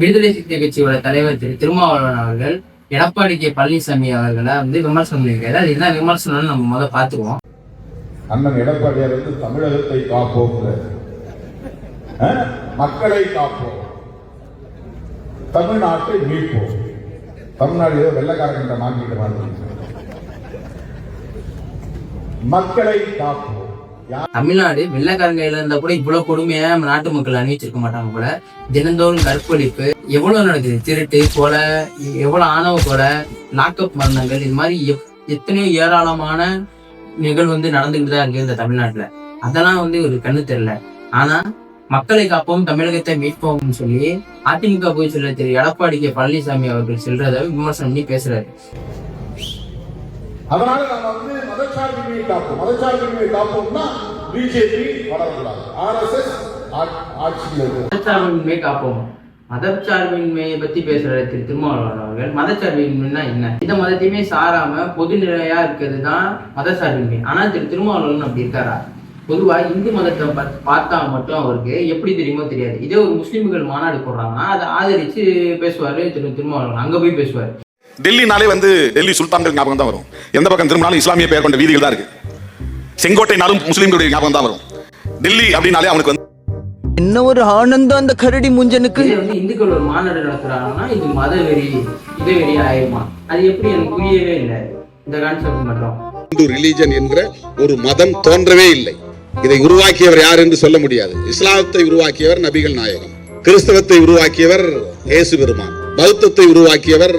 விடுதலை சிறுத்தை கட்சியோட தலைவர் திருமாவளவன் அவர்கள் எடப்பாடி கே பழனிசாமி அவர்களை விமர்சனம் பண்ணியிருக்காரு. அது என்ன விமர்சனம்னு நம்ம முதல்ல பார்த்துக்குவோம். அண்ணன் எடப்பாடியார் தமிழகத்தை காப்போம், மக்களை காப்போம், தமிழ்நாட்டை மீட்போம். தமிழ்நாடு ஏதோ வெள்ளக்காரங்க மாற்றிட்டு மாதிரி மக்களை காப்போம். தமிழ்நாடு வெள்ளக்காரங்க இருந்தா கூட இவ்வளவு கொடுமையா நம்ம நாட்டு மக்கள் அணிவிச்சிருக்க மாட்டாங்க போல. தினந்தோறும் கற்பழிப்பு எவ்வளவு நடக்குது, திருட்டு, கொலை, எவ்வளவு ஆணவ கொலை, லாக்அப் மரணங்கள், இது மாதிரி எத்தனையோ ஏராளமான நிகழ்வு நடந்துகிட்டு தான் இருக்கு இந்த தமிழ்நாட்டுல. அதெல்லாம் ஒரு கண்ணு தெரியல. ஆனா மக்களை காப்போம், தமிழகத்தை மீட்போம்னு சொல்லி அதிமுக போய் சொல்ல எடப்பாடி கே பழனிசாமி அவர்கள் செல்றத விமர்சனம் பண்ணி பேசுறாரு. அதனால நம்ம மதச்சார்பின்மையை காப்போம். மதச்சார்பின்மையை காப்போம்னா பிஜேபி வளரக்கூடாது, ஆர்எஸ்எஸ் மதச்சார்பின்மையை காப்போம். மதச்சார்பின்மையை பத்தி பேசுற திருமாவளவன் அவர்கள் மதச்சார்பின்மைன்னா என்ன? இந்த மதத்தையுமே சாராம பொதுநிலையா இருக்கிறது தான் மதச்சார்பின்மை. ஆனா திருமாவளவன் அப்படி இருக்காரா? பொதுவா இந்து மதத்தை பார்த்தா மட்டும் அவருக்கு எப்படி தெரியுமோ தெரியாது. இதே ஒரு முஸ்லிம்கள் மாநாடு போடுறாங்கன்னா அதை ஆதரிச்சு பேசுவாரு திருமாவளவன். அங்க போய் பேசுவாரு. டெல்லினாலே டெல்லி சுல்தான்கள் ஞாபகம் தான் வரும். எந்த பக்கம் திரும்பினாலும் இஸ்லாமிய பெயர் கொண்ட வீதிகள் தான் இருக்கு. செங்கோட்டைனாலும் முஸ்லிம்களுடைய ஞாபகம் தான் வரும். டெல்லி அப்படின்னாலே அவனுக்கு என்ன ஒரு ஆனந்தம் அந்த கரடி முஞ்சனுக்கு. இந்துக்கள் ஒரு மாநாடு நடத்துறாங்கன்னா இது மத வெறி, இத வெறி ஆயுமா? அது எப்படி எனக்கு புரியவே இல்லை இந்த கான்செப்ட் மட்டும். இந்து ரிலிஜன் என்கிற ஒரு மதம் தோன்றவே இல்லை. இதை உருவாக்கியவர் யார் என்று சொல்ல முடியாது. இஸ்லாத்தை உருவாக்கியவர் நபிகள் நாயகம், கிறிஸ்தவத்தை உருவாக்கியவர் இயேசு பெருமான், பௌத்தத்தை உருவாக்கியவர்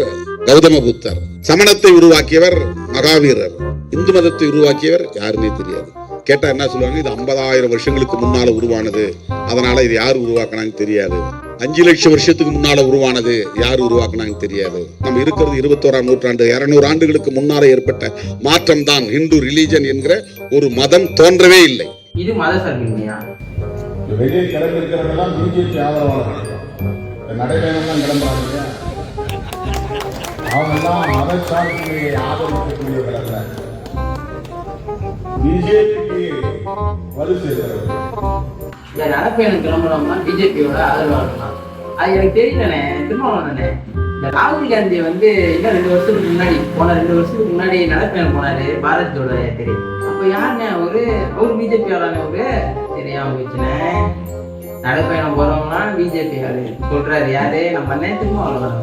கௌதம புத்தர், சமணத்தை உருவாக்கியவர் மகாவீரர், இந்து மதத்தை உருவாக்கியவர் யாருமே தெரியாது. கேட்டா என்ன சொல்லுவாங்க, இது 50,000 வருஷங்களுக்கு முன்னால உருவானது, அதனால இது யார் உருவாக்குனாங்க தெரியாது. 5 லட்சம் வருஷத்துக்கு முன்னால உருவானது, யார் உருவாக்குனாங்க தெரியாது. நம்ம இருக்கிறது 21ஆம் நூற்றாண்டு, 200 ஆண்டுகளுக்கு முன்னால ஏற்பட்ட மாற்றம் தான். இந்து ரிலிஜன் என்கிற ஒரு மதம் தோன்றவே இல்லை. இது மத சார்பின்மையா? வெளியே கிளம்பிருக்கிறவங்கலாம் பிஜேபி ஆதரவாளர்கள், நடைபயணம் தான் கிளம்புறாங்க. அவங்கெல்லாம் மதச்சார்பின்மையை ஆதரிக்கக்கூடியவர்கள் அல்ல, பிஜேபிக்கு வலு சேர்க்கிறவர்கள். நடைபயணம் கிளம்புறோம்னா பிஜேபியோட ஆதரவாளர்கள். அது எனக்கு தெரியலண்ணே திருமாவளவனே. இந்த ராகுல் காந்தி இன்னும் 2 வருஷத்துக்கு முன்னாடி 2 வருஷத்துக்கு முன்னாடி நடைபயணம் போனாரு பாரத் ஜோடோ யாத்திரை. அப்ப யாருண்ணே அவரு பிஜேபி ஆளானவரு தெரியாம போச்சுண்ணே. நடைபயணம் போறவங்களாம் பிஜேபி ஆளு சொல்றாரு யாரு? நம்ம அண்ணன் திருமாவளவன்.